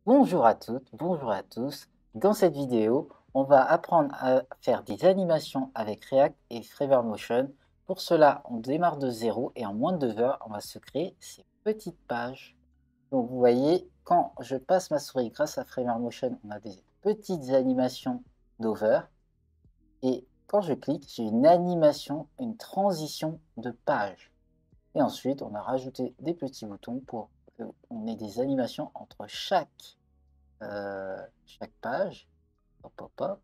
Bonjour à toutes, bonjour à tous. Dans cette vidéo, on va apprendre à faire des animations avec React et Framer Motion. Pour cela, on démarre de zéro et en moins de 2 heures, on va se créer ces petites pages. Donc vous voyez, quand je passe ma souris grâce à Framer Motion, on a des petites animations d'over. Et quand je clique, j'ai une animation, une transition de page. Et ensuite, on a rajouté des petits boutons pour qu'on ait des animations entre chaque page. Hop, hop, hop,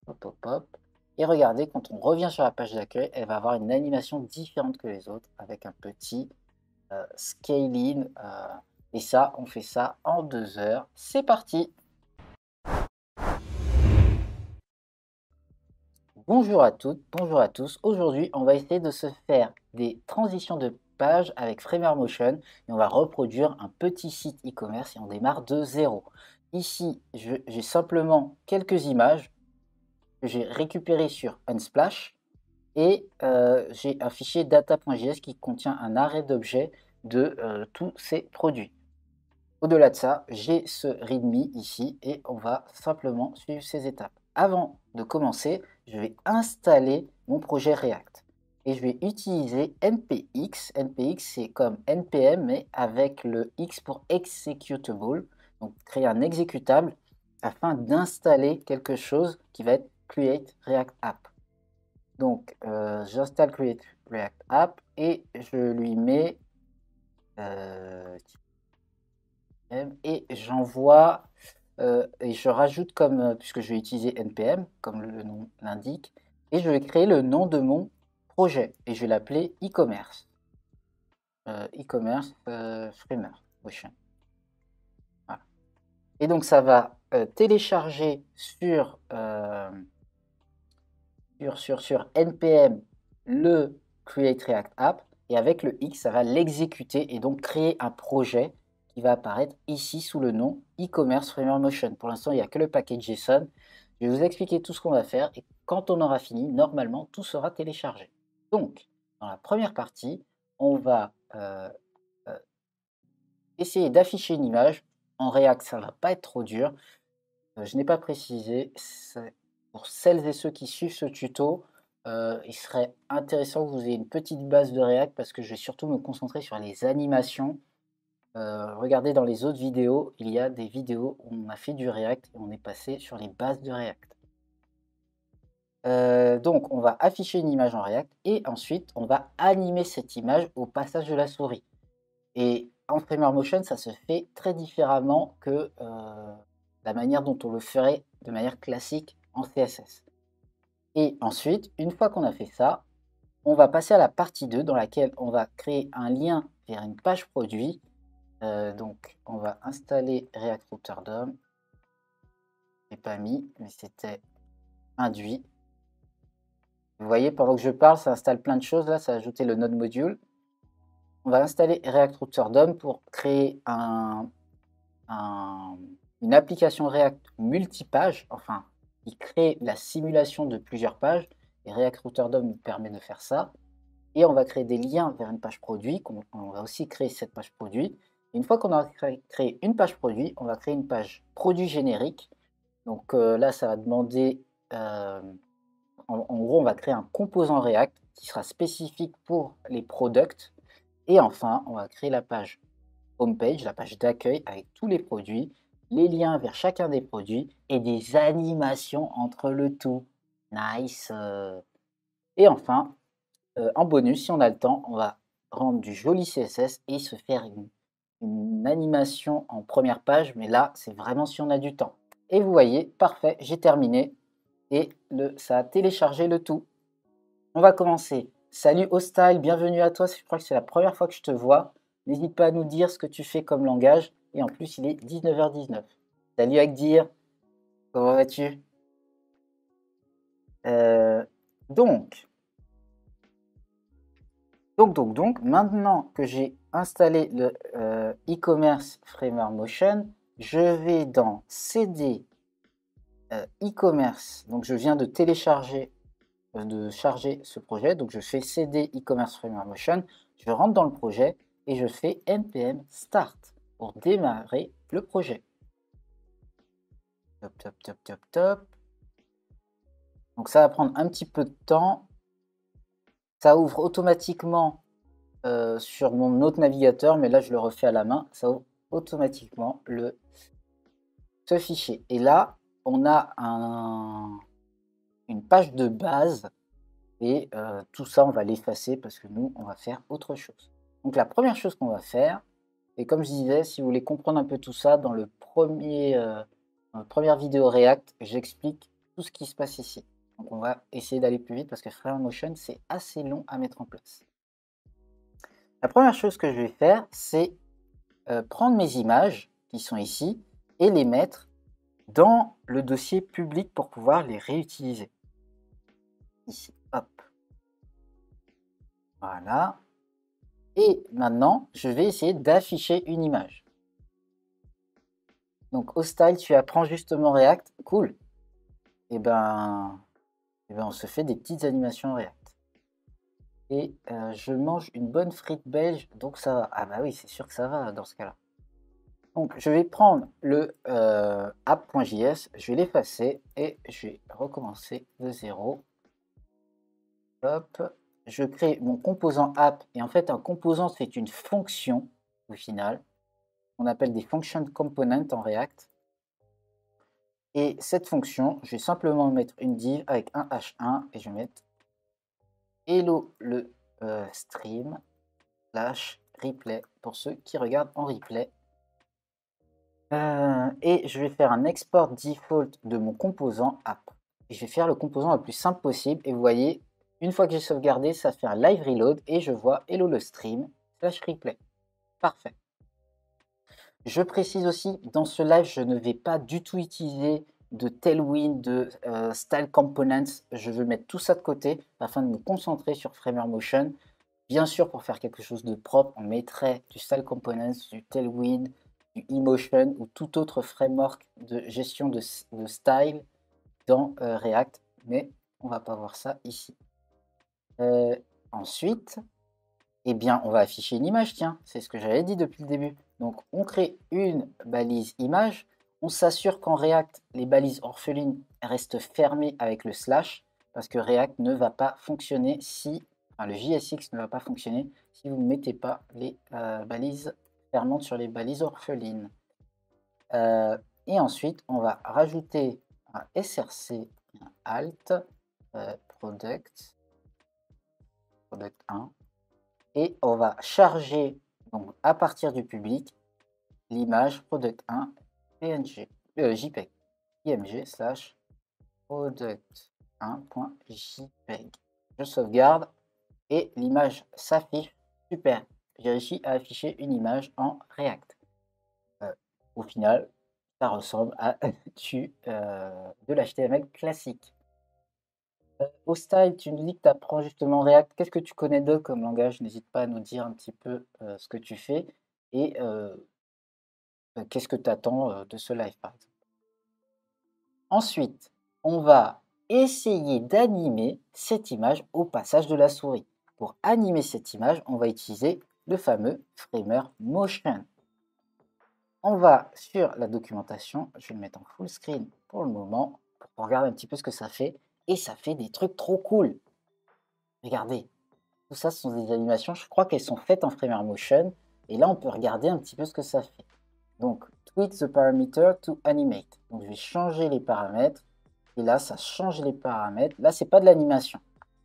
hop, hop, hop. Et regardez, quand on revient sur la page d'accueil, elle va avoir une animation différente que les autres avec un petit scaling. Et ça, on fait ça en 2 heures. C'est parti! Bonjour à toutes, bonjour à tous. Aujourd'hui, on va essayer de se faire des transitions de page avec Framer Motion et on va reproduire un petit site e-commerce et on démarre de zéro. Ici, j'ai simplement quelques images que j'ai récupérées sur Unsplash et j'ai un fichier data.js qui contient un arrêt d'objets de tous ces produits. Au-delà de ça, j'ai ce README ici et on va simplement suivre ces étapes. Avant de commencer, je vais installer mon projet React et je vais utiliser npx. npx, c'est comme npm mais avec le x pour executable, donc créer un exécutable afin d'installer quelque chose qui va être create React App. Donc, j'installe create React App et je lui mets et j'envoie et je rajoute comme, puisque je vais utiliser npm, comme le nom l'indique, et je vais créer le nom de mon projet et je vais l'appeler e-commerce. E-commerce Framer Motion. Voilà. Et donc ça va télécharger sur npm le create React App et avec le X, ça va l'exécuter et donc créer un projet qui va apparaître ici sous le nom e-commerce Framer Motion. Pour l'instant, il n'y a que le package JSON. Je vais vous expliquer tout ce qu'on va faire et quand on aura fini, normalement, tout sera téléchargé. Donc, dans la première partie, on va euh, essayer d'afficher une image. En React, ça ne va pas être trop dur. Je n'ai pas précisé, pour celles et ceux qui suivent ce tuto, il serait intéressant que vous ayez une petite base de React parce que je vais surtout me concentrer sur les animations. Regardez dans les autres vidéos, il y a des vidéos où on a fait du React et on est passé sur les bases de React. Donc on va afficher une image en React et ensuite on va animer cette image au passage de la souris. Et en Framer Motion, ça se fait très différemment que la manière dont on le ferait de manière classique en CSS. Et ensuite, une fois qu'on a fait ça, on va passer à la partie 2 dans laquelle on va créer un lien vers une page produit. Donc, on va installer React Router DOM. Je n'ai pas mis, mais c'était induit. Vous voyez, pendant que je parle, ça installe plein de choses. Là, ça a ajouté le node module. On va installer React Router DOM pour créer une application React multipage, enfin, qui crée la simulation de plusieurs pages. Et React Router DOM nous permet de faire ça. Et on va créer des liens vers une page produit. On va aussi créer cette page produit. Et une fois qu'on a créé une page produit, on va créer une page produit générique. Donc là, ça va demander, en gros, on va créer un composant React qui sera spécifique pour les products. Et enfin, on va créer la page homepage, la page d'accueil avec tous les produits, les liens vers chacun des produits et des animations entre le tout. Nice. Et enfin, en bonus, si on a le temps, on va rendre du joli CSS et se faire une animation en première page, mais là, c'est vraiment si on a du temps. Et vous voyez, parfait, j'ai terminé et ça a téléchargé le tout. On va commencer. Salut Hostile, bienvenue à toi. Je crois que c'est la première fois que je te vois. N'hésite pas à nous dire ce que tu fais comme langage. Et en plus, il est 19h19. Salut Agdir, comment vas-tu? Euh, donc, maintenant que j'ai installé le e-commerce Framer Motion, je vais dans CD e-commerce. Donc, je viens de télécharger de charger ce projet. Donc, je fais CD e-commerce Framer Motion, je rentre dans le projet et je fais npm start pour démarrer le projet. Top, top, top, top, top. Donc ça va prendre un petit peu de temps. Ça ouvre automatiquement sur mon autre navigateur, mais là je le refais à la main. Ça ouvre automatiquement ce fichier. Et là, on a une page de base et tout ça, on va l'effacer parce que nous, on va faire autre chose. Donc la première chose qu'on va faire, et comme je disais, si vous voulez comprendre un peu tout ça, dans la première vidéo React, j'explique tout ce qui se passe ici. Donc on va essayer d'aller plus vite parce que Framer Motion, c'est assez long à mettre en place. La première chose que je vais faire, c'est prendre mes images qui sont ici et les mettre dans le dossier public pour pouvoir les réutiliser. Ici, hop. Voilà. Et maintenant, je vais essayer d'afficher une image. Donc, au style, tu apprends justement React. Cool. Et ben, on se fait des petites animations React. Et je mange une bonne frite belge, donc ça va. Ah bah oui, c'est sûr que ça va dans ce cas-là. Donc, je vais prendre le app.js, je vais l'effacer et je vais recommencer de zéro. Hop, je crée mon composant app. Et en fait, un composant, c'est une fonction au final. On appelle des function components en React. Et cette fonction, je vais simplement mettre une div avec un h1 et je vais mettre hello le stream slash replay pour ceux qui regardent en replay. Et je vais faire un export default de mon composant app. Et je vais faire le composant le plus simple possible. Et vous voyez, une fois que j'ai sauvegardé, ça fait un live reload et je vois hello le stream slash replay. Parfait. Je précise aussi, dans ce live, je ne vais pas du tout utiliser de Tailwind, de Style Components. Je veux mettre tout ça de côté afin de me concentrer sur Framer Motion. Bien sûr, pour faire quelque chose de propre, on mettrait du Style Components, du Tailwind, du eMotion ou tout autre framework de gestion de style dans React. Mais on ne va pas voir ça ici. Ensuite, eh bien, on va afficher une image, tiens, c'est ce que j'avais dit depuis le début. Donc, on crée une balise image. On s'assure qu'en React, les balises orphelines restent fermées avec le slash, parce que React ne va pas fonctionner si, enfin, le JSX ne va pas fonctionner si vous ne mettez pas les balises fermantes sur les balises orphelines. Et ensuite, on va rajouter un src, un alt, product 1. Et on va charger donc à partir du public l'image product1 png jpeg img slash product1.jpeg. Je sauvegarde et l'image s'affiche. Super, j'ai réussi à afficher une image en React. Au final, ça ressemble à de l'HTML classique. Au style, tu nous dis que tu apprends justement React. Qu'est-ce que tu connais d'autre comme langage? N'hésite pas à nous dire un petit peu ce que tu fais et qu'est-ce que tu attends de ce live, par exemple. Ensuite, on va essayer d'animer cette image au passage de la souris. Pour animer cette image, on va utiliser le fameux Framer Motion. On va sur la documentation, je vais le mettre en full screen pour le moment, pour regarder un petit peu ce que ça fait. Et ça fait des trucs trop cool. Regardez, tout ça, ce sont des animations, je crois qu'elles sont faites en Framer Motion. Et là, on peut regarder un petit peu ce que ça fait. Donc, tweak the parameter to animate. Donc, je vais changer les paramètres. Et là, ça change les paramètres. Là, c'est pas de l'animation.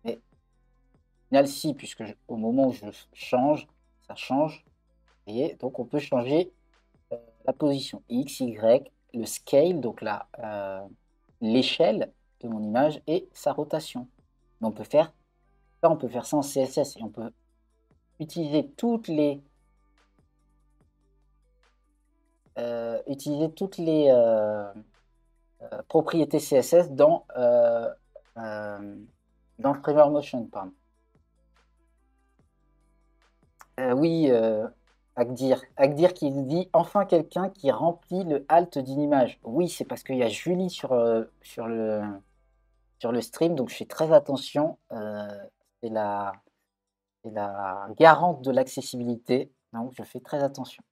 Mais au final, si, puisque au moment où je change, ça change. Vous voyez, donc on peut changer la position X, Y, le scale, donc l'échelle de mon image et sa rotation. Mais on peut faire ça en CSS et on peut utiliser toutes les propriétés CSS dans le Framer Motion, pardon. Oui, Agdir qui dit enfin quelqu'un qui remplit le alt d'une image. Oui, c'est parce qu'il y a Julie sur le stream, donc je fais très attention. C'est la garante de l'accessibilité, donc je fais très attention.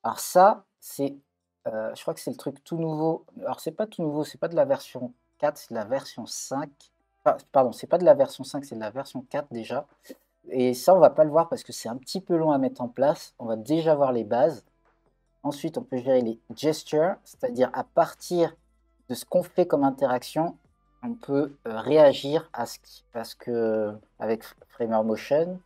Alors ça, c'est je crois que c'est le truc tout nouveau. Alors c'est pas tout nouveau, c'est pas de la version 4, c'est de la version 5. Pardon, c'est pas de la version 5, c'est de la version 4 déjà. Et ça, on va pas le voir parce que c'est un petit peu long à mettre en place. On va déjà voir les bases. Ensuite, on peut gérer les gestures, c'est-à-dire à partir de ce qu'on fait comme interaction, on peut réagir à ce que avec Framer Motion.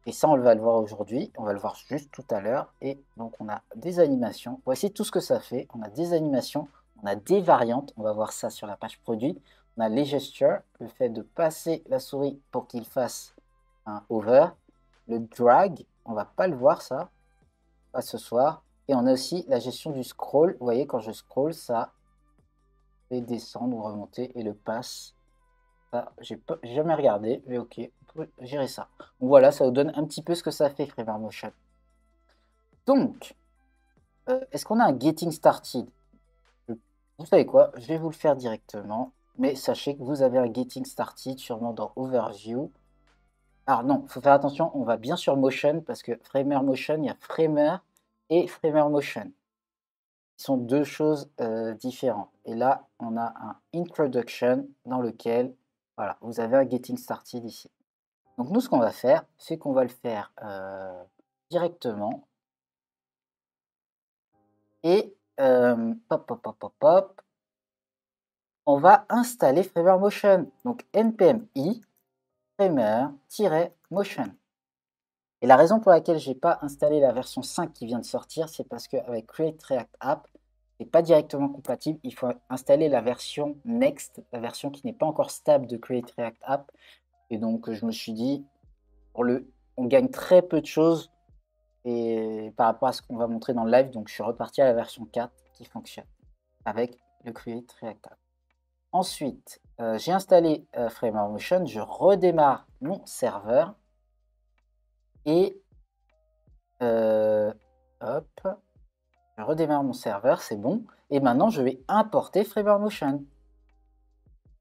Et ça, on va le voir aujourd'hui. On va le voir juste tout à l'heure. Et donc, on a des animations. Voici tout ce que ça fait. On a des animations, on a des variantes. On va voir ça sur la page produit. On a les gestures, le fait de passer la souris pour qu'il fasse un hover. Le drag, on va pas le voir ça, pas ce soir. Et on a aussi la gestion du scroll. Vous voyez, quand je scroll, ça fait descendre ou remonter. Et le pass, ça, j'ai jamais regardé, mais ok, on peut gérer ça. Donc voilà, ça vous donne un petit peu ce que ça fait, Framer Motion. Donc, est-ce qu'on a un Getting Started? Vous savez quoi? Je vais vous le faire directement, mais sachez que vous avez un Getting Started sûrement dans Overview. Alors non, il faut faire attention, on va bien sur Motion, parce que Framer Motion, il y a Framer et Framer Motion. Ils sont deux choses différentes. Et là, on a un Introduction dans lequel, voilà, vous avez un Getting Started ici. Donc nous, ce qu'on va faire, c'est qu'on va le faire directement. Et pop, pop, pop, pop, pop, on va installer Framer Motion. Donc npm i Framer-motion. Et la raison pour laquelle je n'ai pas installé la version 5 qui vient de sortir, c'est parce qu'avec Create React App, ce n'est pas directement compatible. Il faut installer la version Next, la version qui n'est pas encore stable de Create React App. Et donc, je me suis dit, on gagne très peu de choses et par rapport à ce qu'on va montrer dans le live. Donc, je suis reparti à la version 4 qui fonctionne avec le Create React App. Ensuite, j'ai installé Framer Motion. Je redémarre mon serveur. Et hop, je redémarre mon serveur, c'est bon. Et maintenant, je vais importer Framer Motion.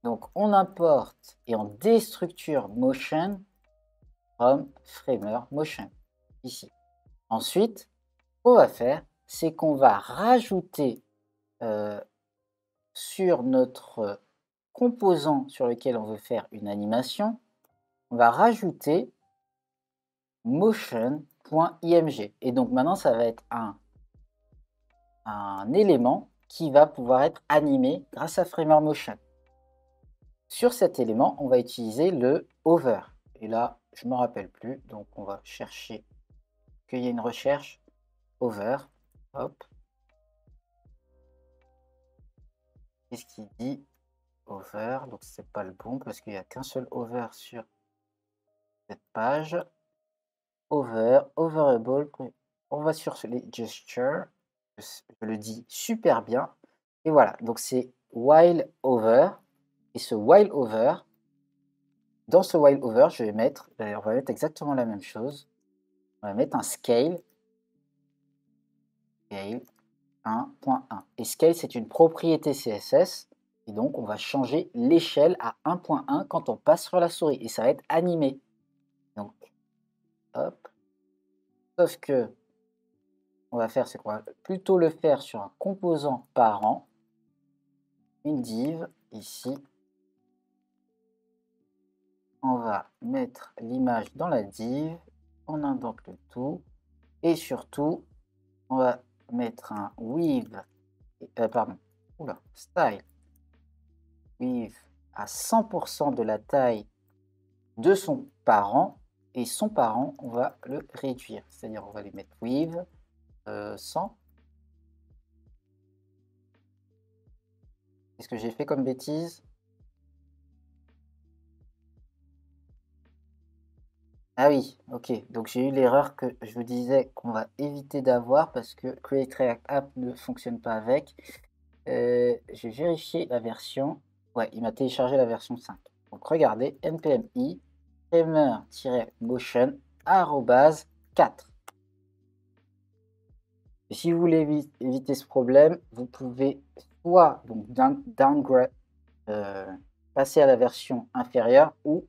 Donc, on importe et on déstructure Motion from Framer Motion, ici. Ensuite, ce qu'on va faire, c'est qu'on va rajouter sur notre composant sur lequel on veut faire une animation, on va rajouter motion.img. Et donc maintenant, ça va être un élément qui va pouvoir être animé grâce à Framer Motion. Sur cet élément, on va utiliser le hover. Et là, je ne me rappelle plus, donc on va chercher qu'il y ait une recherche hover. Hop. Qu'est-ce qu'il dit? Hover. Donc c'est pas le bon parce qu'il n'y a qu'un seul hover sur cette page. Hover, overable. On va sur les gestures. Je le dis super bien. Et voilà, donc c'est while over. Et ce while over, dans ce while over, je vais mettre, on va mettre exactement la même chose. On va mettre un scale. Scale 1.1. Et scale, c'est une propriété CSS. Et donc, on va changer l'échelle à 1.1 quand on passe sur la souris. Et ça va être animé. Donc, hop. Sauf que, on va faire, c'est qu'on va plutôt le faire sur un composant parent. Une div, ici. On va mettre l'image dans la div. On indente le tout. Et surtout, on va mettre un with, style with à 100% de la taille de son parent. Et son parent, on va le réduire. C'est-à-dire, on va lui mettre with 100. Qu'est-ce que j'ai fait comme bêtise? Ah oui, ok. Donc j'ai eu l'erreur que je vous disais qu'on va éviter d'avoir parce que Create React App ne fonctionne pas avec. J'ai vérifié la version. Ouais, il m'a téléchargé la version 5. Donc regardez, npmi framer-motion 4. Et si vous voulez éviter ce problème, vous pouvez soit donc downgrade, passer à la version inférieure ou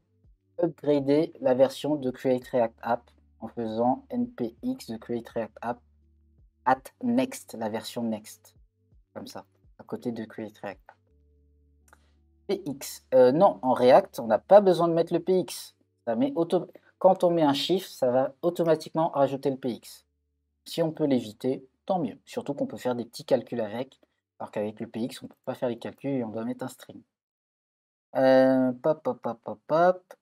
upgrader la version de Create React App en faisant npx de Create React App @next, la version next, comme ça, à côté de create React. PX, non, en React, on n'a pas besoin de mettre le PX. Ça met quand on met un chiffre, ça va automatiquement rajouter le PX. Si on peut l'éviter, tant mieux. Surtout qu'on peut faire des petits calculs avec, alors qu'avec le PX, on ne peut pas faire les calculs et on doit mettre un string. Pop, pop, pop, pop, pop.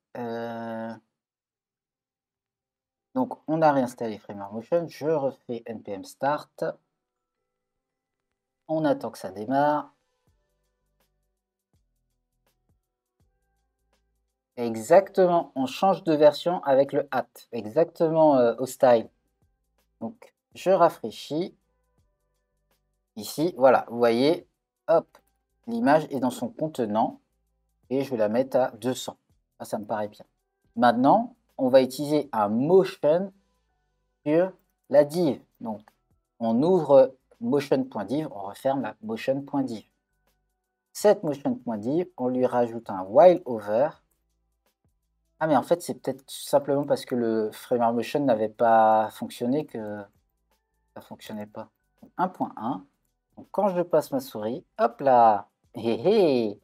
Donc, on a réinstallé Framework Motion. Je refais npm start. On attend que ça démarre. Exactement, on change de version avec le hat. Exactement au style. Donc, je rafraîchis. Ici, voilà, vous voyez, hop, l'image est dans son contenant. Et je vais la mettre à 200. Ça me paraît bien. Maintenant, on va utiliser un motion sur la div. Donc, on ouvre motion.div, on referme la motion.div. Cette motion.div, on lui rajoute un while over. Ah, mais en fait, c'est peut-être simplement parce que le framework motion n'avait pas fonctionné que ça ne fonctionnait pas. 1.1. Donc, quand je passe ma souris, hop là, hé hé,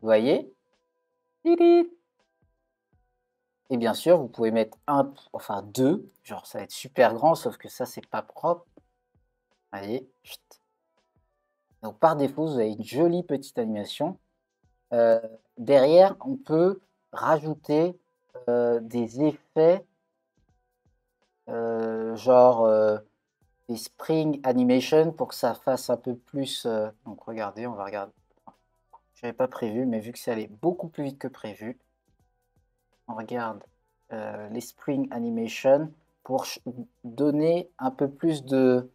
vous voyez? Et bien sûr, vous pouvez mettre enfin 2, genre ça va être super grand, sauf que ça, c'est pas propre. Allez, chut. Donc par défaut, vous avez une jolie petite animation. Derrière, on peut rajouter des effets, genre des spring animation pour que ça fasse un peu plus. Donc regardez, on va regarder. Je n'avais pas prévu, mais vu que ça allait beaucoup plus vite que prévu, on regarde les spring animation pour donner un peu plus de...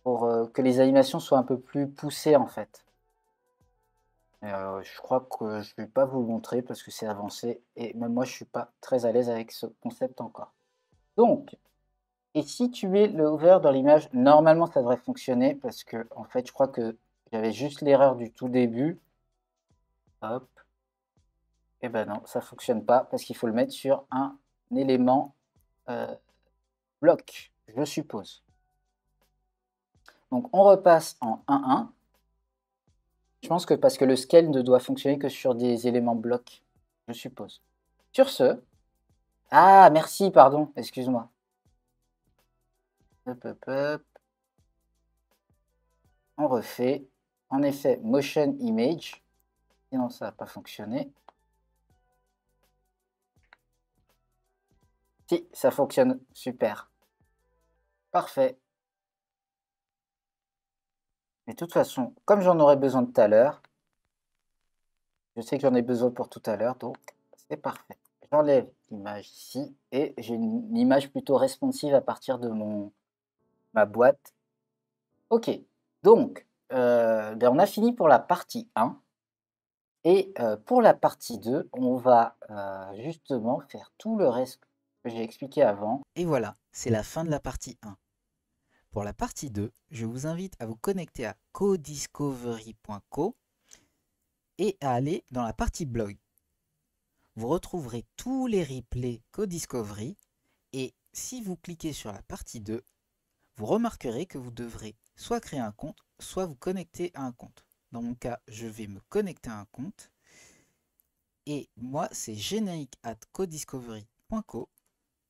pour que les animations soient un peu plus poussées en fait. Je crois que je ne vais pas vous le montrer parce que c'est avancé et même moi je ne suis pas très à l'aise avec ce concept encore. Donc, et si tu mets le hover dans l'image, normalement ça devrait fonctionner parce que en fait je crois que j'avais juste l'erreur du tout début. Hop. Et ben non, ça fonctionne pas parce qu'il faut le mettre sur un élément bloc, je suppose. Donc on repasse en 1.1. Je pense que parce que le scale ne doit fonctionner que sur des éléments blocs, je suppose. Sur ce... Ah, merci, pardon, excuse-moi. Hop, hop, hop. On refait. En effet, motion image. Sinon, ça n'a pas fonctionné. Si, ça fonctionne. Super. Parfait. Mais de toute façon, comme j'en aurai besoin tout à l'heure, je sais que j'en ai besoin pour tout à l'heure, donc c'est parfait. J'enlève l'image ici et j'ai une image plutôt responsive à partir de ma boîte. Ok, donc ben on a fini pour la partie 1. Et pour la partie 2, on va justement faire tout le reste que j'ai expliqué avant. Et voilà, c'est la fin de la partie 1. Pour la partie 2, je vous invite à vous connecter à codiscovery.co et à aller dans la partie blog. Vous retrouverez tous les replays Codiscovery et si vous cliquez sur la partie 2, vous remarquerez que vous devrez soit créer un compte, soit vous connecter à un compte. Dans mon cas, je vais me connecter à un compte. Et moi, c'est générique@codiscovery.co.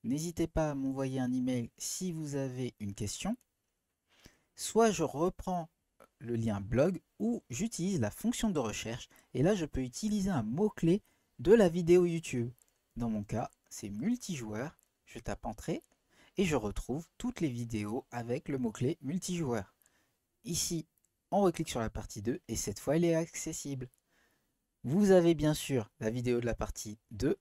N'hésitez pas à m'envoyer un email si vous avez une question. Soit je reprends le lien blog ou j'utilise la fonction de recherche et là je peux utiliser un mot-clé de la vidéo YouTube. Dans mon cas, c'est multijoueur, je tape entrée et je retrouve toutes les vidéos avec le mot-clé multijoueur. Ici, on reclique sur la partie 2 et cette fois elle est accessible. Vous avez bien sûr la vidéo de la partie 2,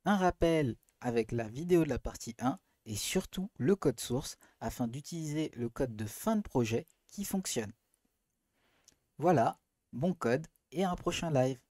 un rappel avec la vidéo de la partie 1 et surtout le code source afin d'utiliser le code de fin de projet qui fonctionne. Voilà, bon code et à un prochain live.